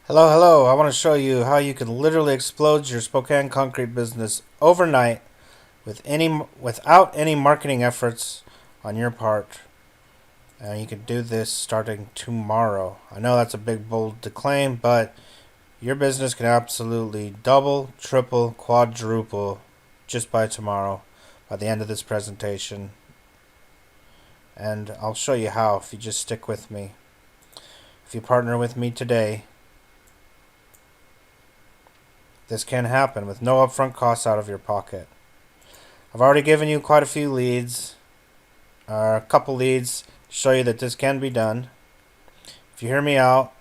Hello. I want to show you how you can literally explode your Spokane concrete business overnight without any marketing efforts on your part. And you can do this starting tomorrow. I know that's a big bold to claim, but your business can absolutely double, triple, quadruple just by tomorrow, by the end of this presentation. And I'll show you how if you just stick with me. If you partner with me today, this can happen with no upfront costs out of your pocket. I've already given you quite a few leads, a couple leads to show you that this can be done. If you hear me out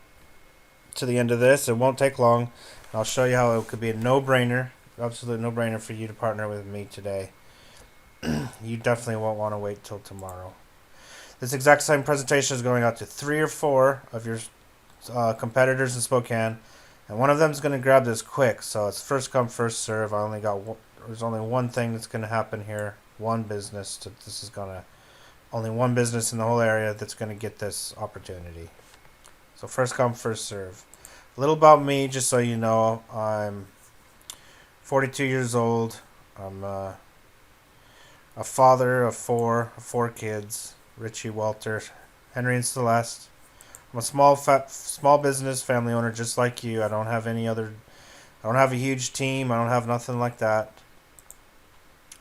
to the end of this, it won't take long. I'll show you how it could be a no-brainer, absolute no-brainer for you to partner with me today. You definitely won't want to wait till tomorrow. This exact same presentation is going out to 3 or 4 of your competitors in Spokane, and one of them is going to grab this quick. So it's first come, first serve. There's only one thing that's going to happen here. Only one business in the whole area that's going to get this opportunity. So first come, first serve. A little about me, just so you know. I'm 42 years old. I'm a father of four kids. Richie, Walter, Henry, and Celeste. I'm a small business family owner, just like you. I don't have a huge team. I don't have nothing like that.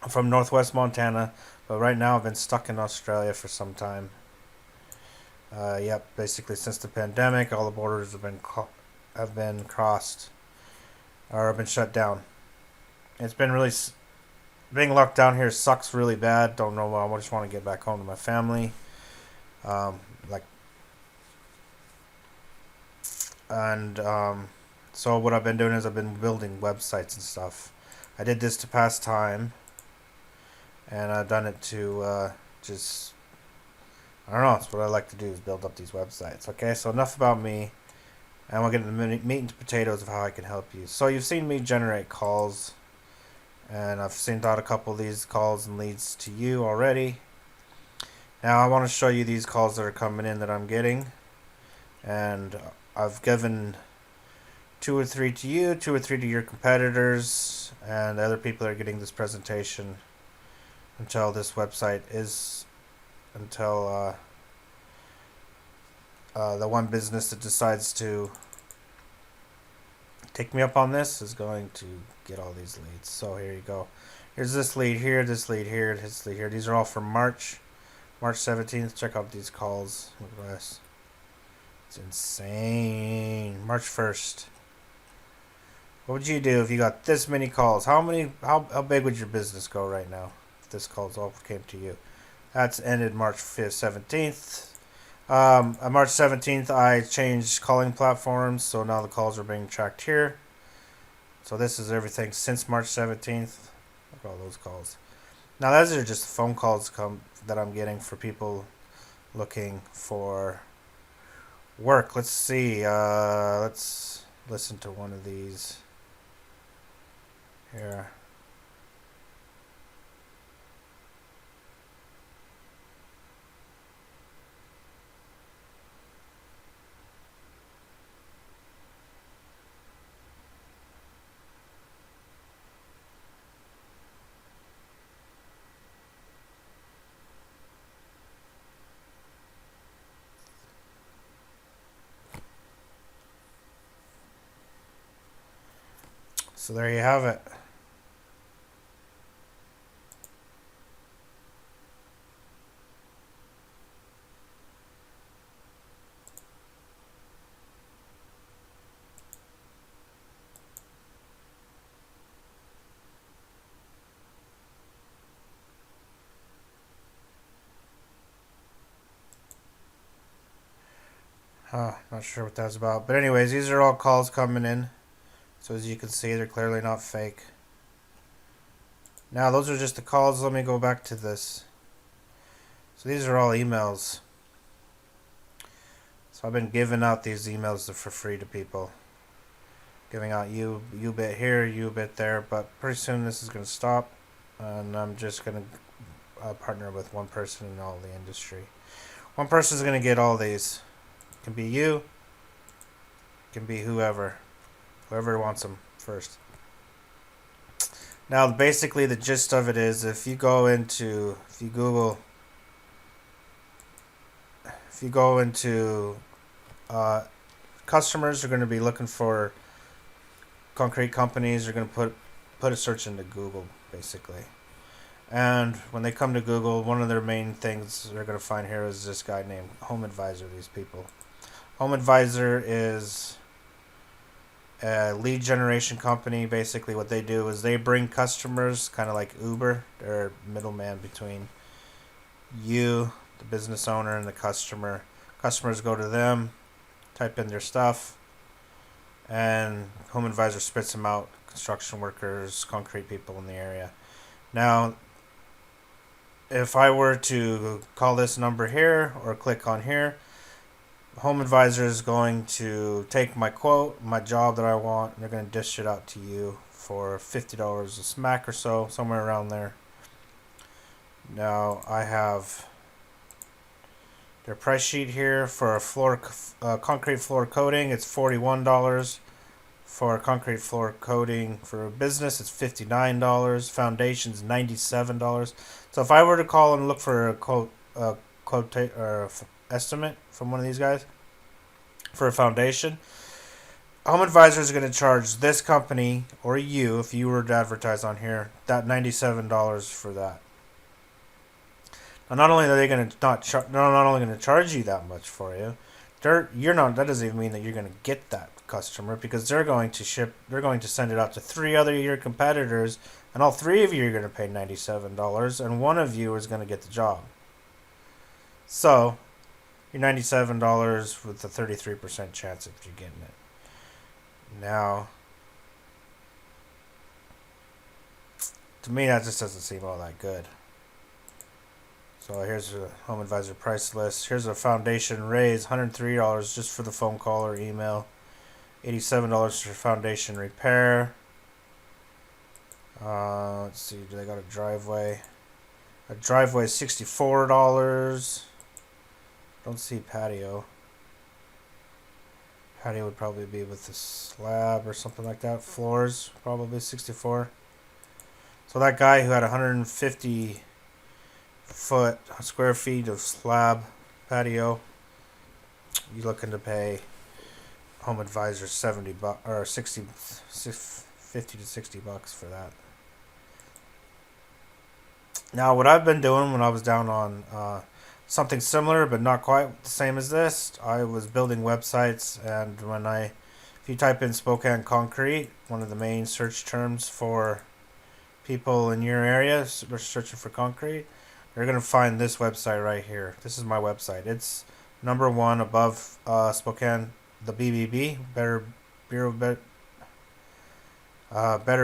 I'm from Northwest Montana, but right now I've been stuck in Australia for some time. Basically since the pandemic, all the borders have been crossed or have been shut down. It's been really being locked down here sucks really bad. Don't know why. I just want to get back home to my family. Um, like, and so what I've been doing is I've been building websites and stuff. I did this to pass time, and I've done it to just I don't know. It's what I like to do is build up these websites. Okay, so enough about me. And we'll get into the meat and potatoes of how I can help you. So you've seen me generate calls, and I've sent out a couple of these calls and leads to you already. Now I want to show you these calls that are coming in that I'm getting, and I've given 2 or 3 to you, 2 or 3 to your competitors, and the other people are getting this presentation until this website is until the one business that decides to take me up on this is going to get all these leads. So here you go. Here's this lead here, this lead here, this lead here. These are all from March 17th. Check out these calls. Look at this. It's insane. March 1st. What would you do if you got this many calls? How big would your business go right now if this calls all came to you? That's ended March 5th, 17th. On March 17th, I changed calling platforms, so now the calls are being tracked here. So this is everything since March 17th. Look at all those calls. Now, those are just phone calls that I'm getting for people looking for work. Let's see. Let's listen to one of these here. So there you have it. Not sure what that's about. But anyways, these are all calls coming in. So as you can see, they're clearly not fake. Now, those are just the calls. Let me go back to this. So these are all emails. So I've been giving out these emails for free to people. Giving out you bit here, you bit there. But pretty soon this is going to stop. And I'm just going to partner with one person in all the industry. One person is going to get all these. It can be you. Can be whoever wants them first. Now, basically, the gist of it is, if you go into uh, customers are going to be looking for concrete companies. Are going to put a search into Google, basically. And when they come to Google, one of their main things they're going to find here is this guy named Home Advisor. These people. Home Advisor is a lead generation company. Basically, what they do is they bring customers, kind of like Uber. They're a middleman between you, the business owner, and the customer. Customers go to them, type in their stuff, and Home Advisor spits them out. Construction workers, concrete people in the area. Now, if I were to call this number here or click on here, Home Advisor is going to take my quote, my job that I want, and they're going to dish it out to you for $50 a smack or so, somewhere around there. Now, I have their price sheet here for a concrete floor coating. It's $41. For a concrete floor coating for a business, it's $59. Foundation's $97. So if I were to call and look for a estimate from one of these guys for a foundation, Home Advisor is going to charge this company or you, if you were to advertise on here, that $97 for that. Now, not only are they going to not only going to charge you that much for you, you're not. That doesn't even mean that you're going to get that customer, because they're going to send it out to 3 other of your competitors, and all 3 of you are going to pay $97, and one of you is going to get the job. So you're $97 with a 33% chance of you getting it. Now, to me, that just doesn't seem all that good. So here's a Home Advisor price list. Here's a foundation raise, $103 just for the phone call or email. $87 for foundation repair. Let's see, do they got a driveway? A driveway is $64. Don't see patio. Patio would probably be with the slab or something like that. Floors, probably $64. So that guy who had 150 square feet of slab patio, you're looking to pay Home Advisor $50 to $60 for that. Now, what I've been doing when I was down on something similar but not quite the same as this, I was building websites, and if you type in Spokane concrete, one of the main search terms for people in your area searching for concrete, they're going to find this website right here. This is my website. It's number 1 above Spokane, the BBB, Better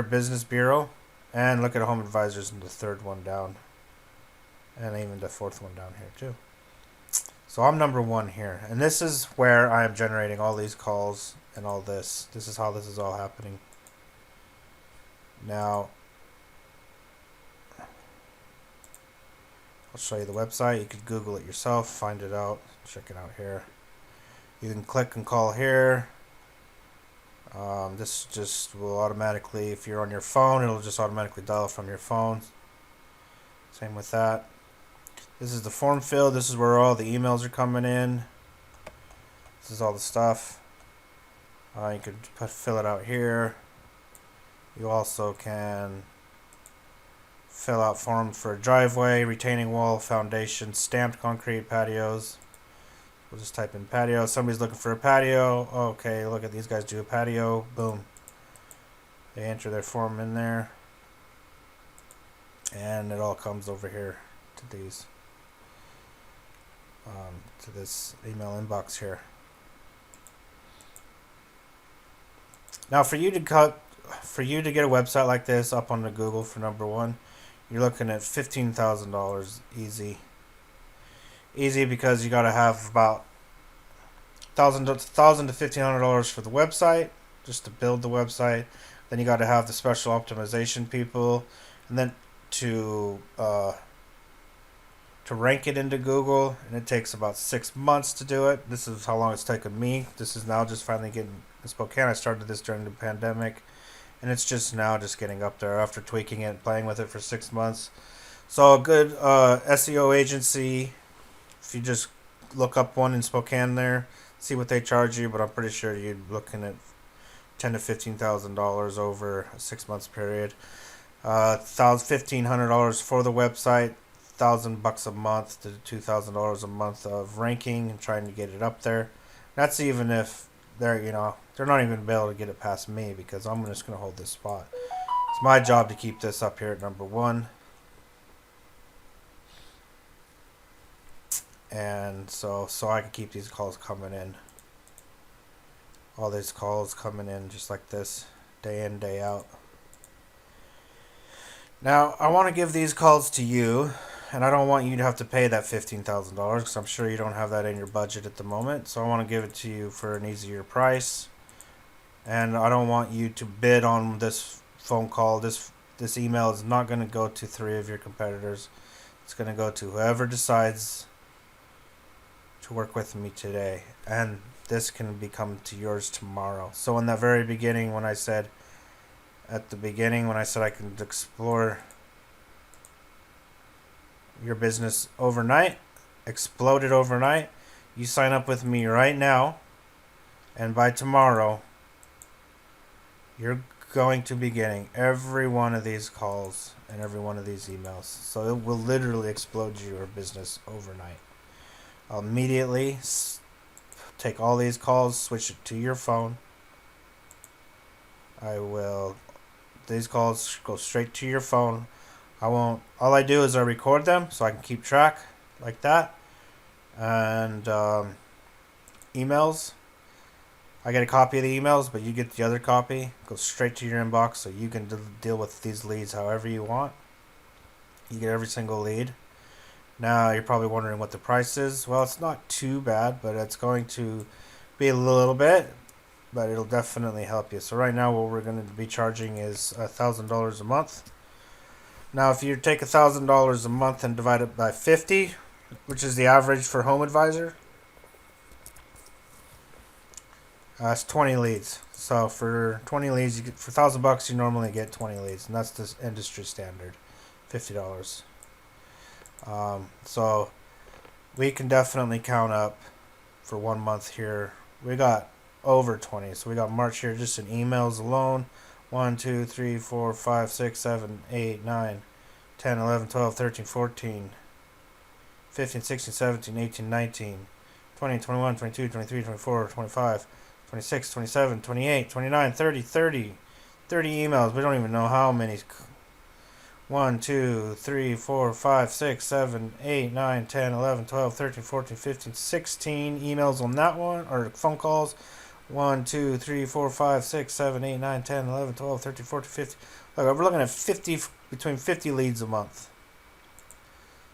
Business Bureau. And look at Home Advisors in the 3rd one down. And even the 4th one down here too. So I'm number 1 here. And this is where I am generating all these calls and all this. This is how this is all happening. Now, I'll show you the website. You could Google it yourself, find it out, check it out here. You can click and call here. This just will automatically, if you're on your phone, it'll just automatically dial from your phone. Same with that. This is the form field. This is where all the emails are coming in. This is all the stuff. You could fill it out here. You also can fill out form for a driveway, retaining wall, foundation, stamped concrete, patios. We'll just type in patio. Somebody's looking for a patio. Okay, look at these guys do a patio. Boom. They enter their form in there. And it all comes over here to these. To this email inbox here. Now, for you to get a website like this up on the Google for number 1, you're looking at $15,000 easy. Easy, because you got to have about $1,000 to $1,500 for the website, just to build the website. Then you got to have the special optimization people, and then to to rank it into Google, and it takes about 6 months to do it. This is how long it's taken me. This is now just finally getting in Spokane. I started this during the pandemic, and it's just now just getting up there after tweaking it, playing with it for 6 months. So a good SEO agency, if you just look up one in Spokane there, see what they charge you, but I'm pretty sure you're looking at $10,000 to $15,000 over a 6 months period. $1,500 for the website, $1,000 a month to $2,000 a month of ranking and trying to get it up there. That's even if they're they're not even gonna be able to get it past me, because I'm just gonna hold this spot. It's my job to keep this up here at number one. And so I can keep these calls coming in. All these calls coming in just like this, day in, day out. Now, I want to give these calls to you, and I don't want you to have to pay that $15,000, because I'm sure you don't have that in your budget at the moment. So I want to give it to you for an easier price. And I don't want you to bid on this phone call. This email is not going to go to 3 of your competitors. It's going to go to whoever decides to work with me today, and this can become to yours tomorrow. So in the very beginning, when I said I can explore your business overnight, explode it overnight, you sign up with me right now, and by tomorrow you're going to be getting every one of these calls and every one of these emails. So it will literally explode your business overnight. I'll immediately take all these calls, switch it to your phone. These calls go straight to your phone. All I do is I record them so I can keep track like that. And emails, I get a copy of the emails, but you get the other copy. Goes straight to your inbox, so you can deal with these leads however you want. You get every single lead. Now, you're probably wondering what the price is. Well, it's not too bad, but it's going to be a little bit, but it'll definitely help you. So right now, what we're going to be charging is $1,000 a month. Now, if you take $1,000 a month and divide it by 50, which is the average for Home Advisor, it's 20 leads. So for 20 leads, for $1,000, you normally get 20 leads, and that's the industry standard, $50. So we can definitely count up for 1 month here. We got over 20. So we got March here just in emails alone. 1, 2, 3, 4, 5, 6, 7, 8, 9, 10, 11, 12, 13, 14, 15, 16, 17, 18, 19, 20, 21, 22, 23, 24, 25, 26, 27, 28, 29, 30 emails. We don't even know how many. 1, 2, 3, 4, 5, 6, 7, 8, 9, 10, 11, 12, 13, 14, 15, 16 emails on that one, or phone calls. 1, 2, 3, 4, 5, 6, 7, 8, 9, 10, 11, 12, 13, 14, 15. Look, we're looking at between 50 leads a month.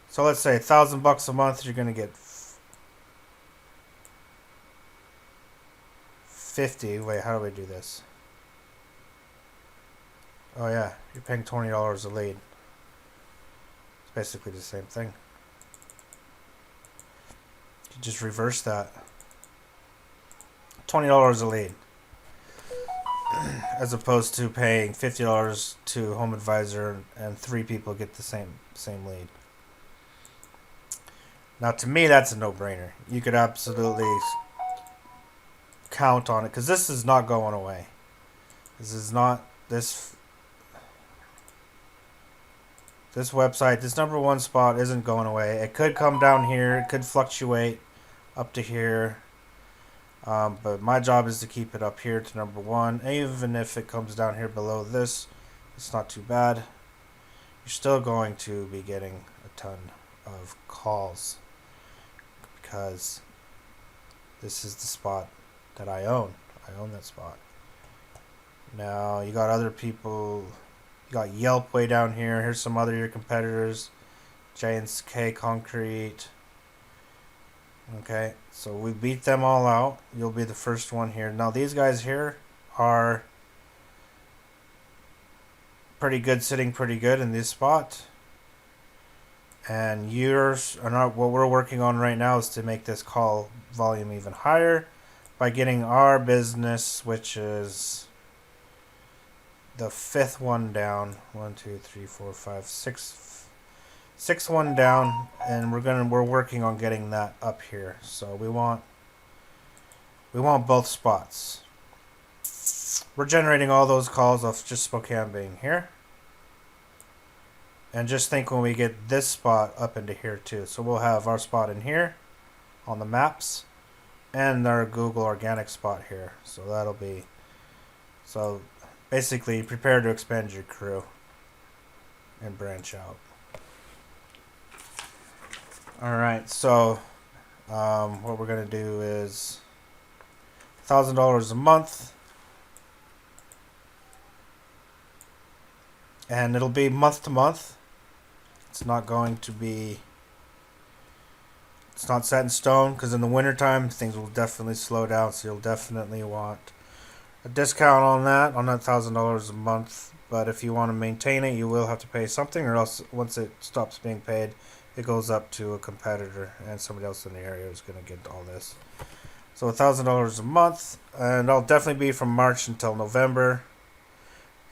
So let's say $1,000 a month, you're going to get 50. Wait, how do we do this? Oh yeah, you're paying $20 a lead. It's basically the same thing. You just reverse that. $20 a lead. As opposed to paying $50 to Home Advisor and 3 people get the same lead. Now to me that's a no-brainer. You could absolutely count on it, because this is not going away. This website, this number 1 spot isn't going away. It could come down here. It could fluctuate up to here. But my job is to keep it up here to number 1. Even if it comes down here below this, it's not too bad. You're still going to be getting a ton of calls, because this is the spot that I own. I own that spot. Now, you got other people. You got Yelp way down here. Here's some other your competitors. J&K Concrete. Okay, so we beat them all out. You'll be the first one here. Now, these guys here are pretty good, sitting pretty good in this spot. And what we're working on right now is to make this call volume even higher by getting our business, which is the fifth one down. 1, 2, 3, 4, 5, 6. Sixth one down, and we're working on getting that up here. So we want both spots. We're generating all those calls off just Spokane being here. And just think when we get this spot up into here too. So we'll have our spot in here on the maps and our Google organic spot here. So that'll be, so basically prepare to expand your crew and branch out. Alright, so what we're going to do is $1,000 a month. And it'll be month to month. It's not going to be, it's not set in stone, because in the wintertime things will definitely slow down, so you'll definitely want a discount on that $1,000 a month. But if you want to maintain it, you will have to pay something, or else once it stops being paid, it goes up to a competitor, and somebody else in the area is going to get all this. So $1,000 a month, and I'll definitely be from March until November.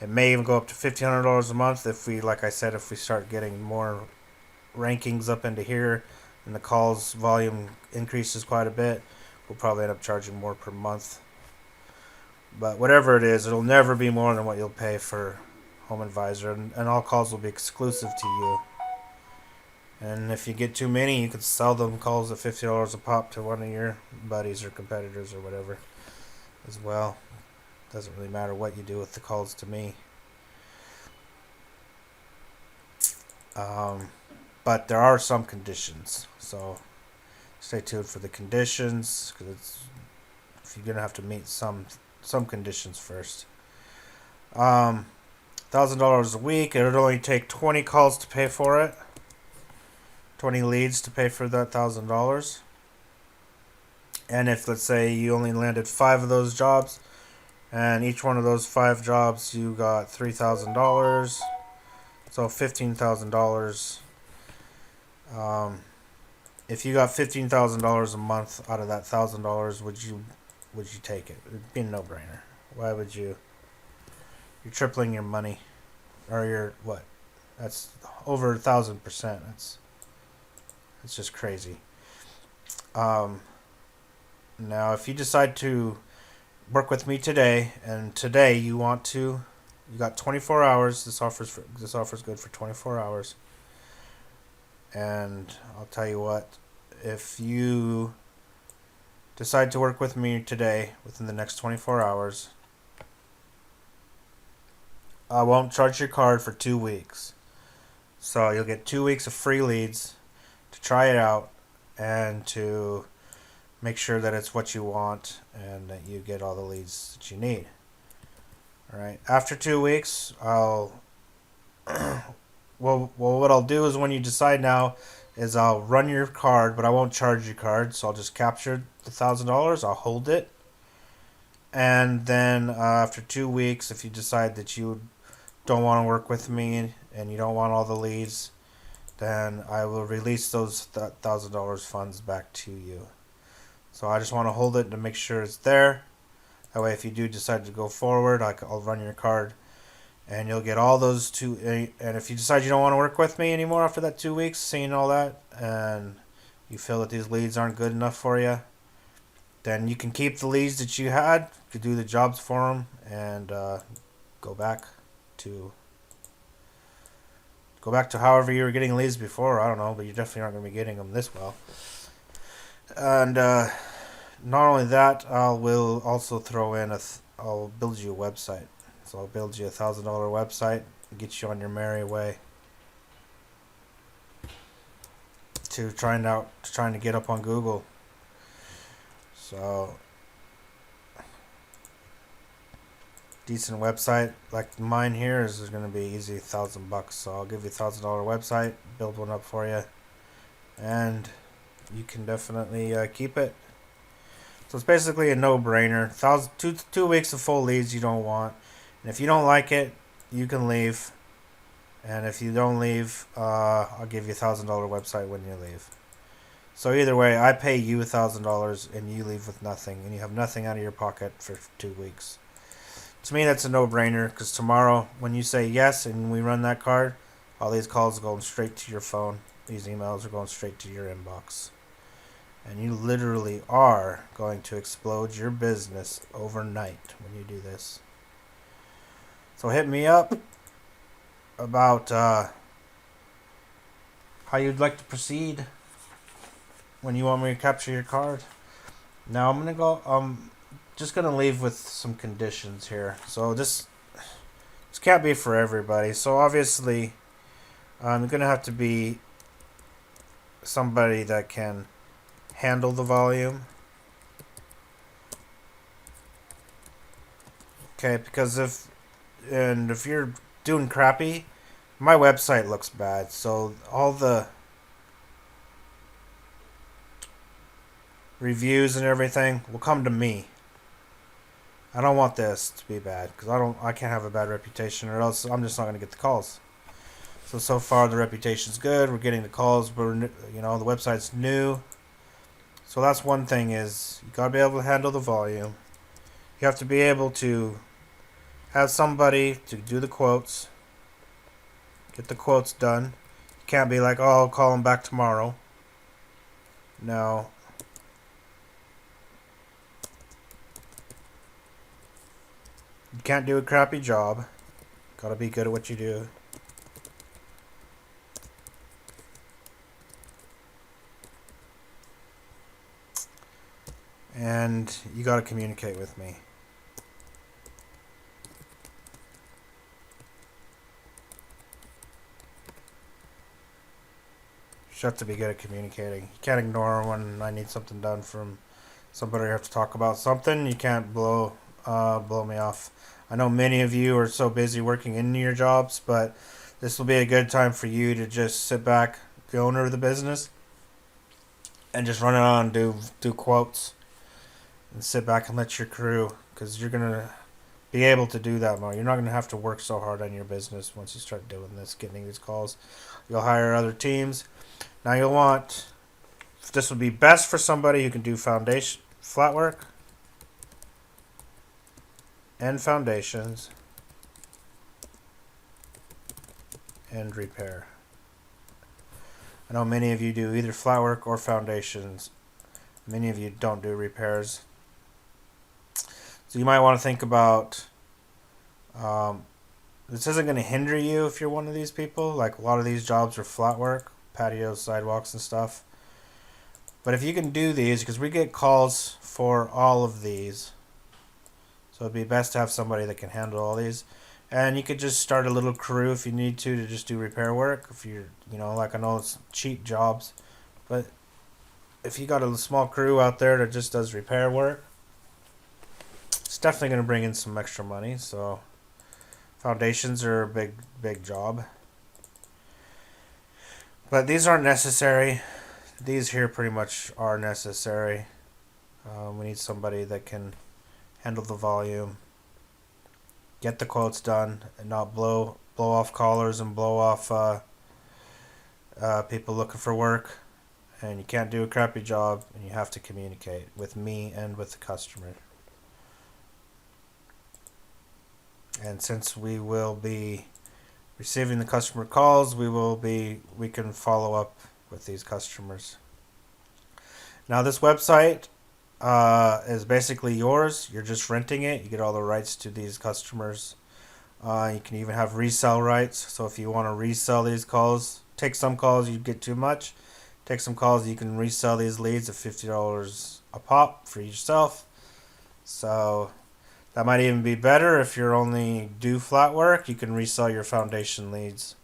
It may even go up to $1,500 a month if we, like I said, if we start getting more rankings up into here and the calls volume increases quite a bit, we'll probably end up charging more per month. But whatever it is, it'll never be more than what you'll pay for Home Advisor, and all calls will be exclusive to you. And if you get too many, you can sell them calls at $50 a pop to one of your buddies or competitors or whatever as well. Doesn't really matter what you do with the calls to me. But there are some conditions, so stay tuned for the conditions, because you're gonna have to meet some conditions first. $1,000 a week. It would only take 20 calls to pay for it. 20 leads to pay for that $1,000. And if, let's say, you only landed 5 of those jobs, and each one of those 5 jobs you got $3,000, so $15,000. If you got $15,000 a month out of that $1,000, would you take it? It'd be a no-brainer. Why would you? You're tripling your money, or your what? That's over 1,000%. It's just crazy. Now, if you decide to work with me today, and today you got 24 hours. This offer's good for 24 hours. And I'll tell you what, if you decide to work with me today within the next 24 hours, I won't charge your card for 2 weeks. So you'll get 2 weeks of free leads to try it out and to make sure that it's what you want and that you get all the leads that you need. Alright, after 2 weeks, I'll what I'll do is, when you decide now, is I'll run your card, but I won't charge your card, so I'll just capture the $1,000, I'll hold it, and then after 2 weeks, if you decide that you don't want to work with me and you don't want all the leads, then I will release those $1,000 funds back to you. So I just want to hold it to make sure it's there. That way, if you do decide to go forward, I'll run your card, and you'll get all those two. And if you decide you don't want to work with me anymore after that 2 weeks, seeing all that, and you feel that these leads aren't good enough for you, then you can keep the leads that you had, you could do the jobs for them, and go back to however you were getting leads before. I don't know, but you definitely aren't going to be getting them this well. And not only that, will also throw in I'll build you a website. So I'll build you a $1,000 website and get you on your merry way to trying to get up on Google. So decent website like mine here is going to be easy $1,000. So I'll give you a $1,000 website, build one up for you, and you can definitely keep it. So it's basically a no-brainer. 2 weeks of full leads you don't want, and if you don't like it, you can leave. And if you don't leave, I'll give you $1,000 website when you leave. So either way, I pay you $1,000 and you leave with nothing, and you have nothing out of your pocket for 2 weeks. To me, that's a no-brainer, because tomorrow, when you say yes and we run that card, all these calls are going straight to your phone. These emails are going straight to your inbox. And you literally are going to explode your business overnight when you do this. So hit me up about how you'd like to proceed when you want me to capture your card. Now I'm gonna go. Just gonna leave with some conditions here. So this can't be for everybody. So obviously, you're gonna have to be somebody that can handle the volume. Okay, because if you're doing crappy, my website looks bad. So all the reviews and everything will come to me. I don't want this to be bad, because I can't have a bad reputation, or else I'm just not going to get the calls. So far the reputation's good. We're getting the calls, but the website's new. So that's one thing, is you got to be able to handle the volume. You have to be able to have somebody to do the quotes, get the quotes done. You can't be like, oh, I'll call them back tomorrow. No. You can't do a crappy job. Gotta be good at what you do. And you gotta communicate with me. You have to be good at communicating. You can't ignore when I need something done from somebody. You have to talk about something. You can't blow me off. I know many of you are so busy working in your jobs, but this will be a good time for you to just sit back, the owner of the business, and just run it on and do quotes, and sit back and let your crew, because you're gonna be able to do that more. You're not gonna have to work so hard on your business once you start doing this, getting these calls. You'll hire other teams. Now you'll want, this would be best for somebody who can do foundation, flat work, and foundations, and repair. I know many of you do either flat work or foundations. Many of you don't do repairs. So you might want to think about, this isn't going to hinder you if you're one of these people. Like, a lot of these jobs are flat work, patios, sidewalks, and stuff. But if you can do these, because we get calls for all of these, so it'd be best to have somebody that can handle all these. And you could just start a little crew if you need to just do repair work. If you're, like, I know it's cheap jobs, but if you got a small crew out there that just does repair work, it's definitely going to bring in some extra money. So foundations are a big job. But these aren't necessary. These here pretty much are necessary. We need somebody that can handle the volume, get the quotes done, and not blow off callers and blow off people looking for work. And you can't do a crappy job, and you have to communicate with me and with the customer. And since we will be receiving the customer calls, we can follow up with these customers. Now this website is basically yours. You're just renting it. You get all the rights to these customers. You can even have resell rights. So if you want to resell these calls, take some calls you get too much. Take some calls, you can resell these leads at $50 a pop for yourself. So that might even be better if you're only do flat work. You can resell your foundation leads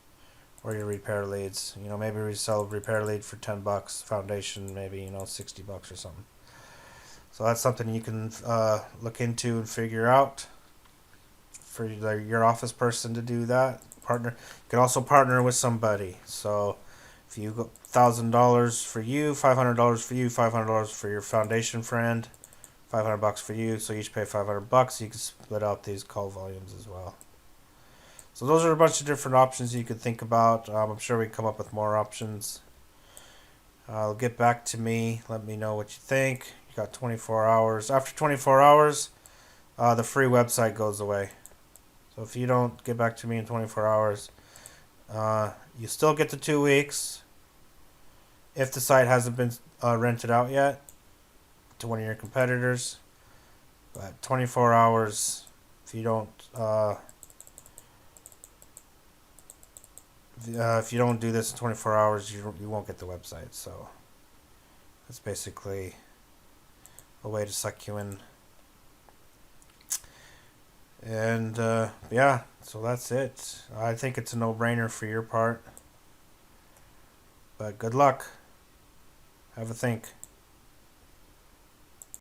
or your repair leads. Maybe resell a repair lead for $10. Foundation maybe $60 or something. So that's something you can look into and figure out for your office person to do that. Partner. You can also partner with somebody. So if you go $1,000 for you, $500 for you, $500 for your foundation friend, $500 for you, so you each pay $500. You can split out these call volumes as well. So those are a bunch of different options you could think about. I'm sure we can come up with more options. Get back to me. Let me know what you think. You got 24 hours. After 24 hours, the free website goes away. So if you don't get back to me in 24 hours, you still get the 2 weeks if the site hasn't been rented out yet to one of your competitors. But 24 hours, if you don't if you don't do this in 24 hours, you won't get the website. So that's basically a way to suck you in. And yeah, so that's it. I think it's a no-brainer for your part. But good luck. Have a think.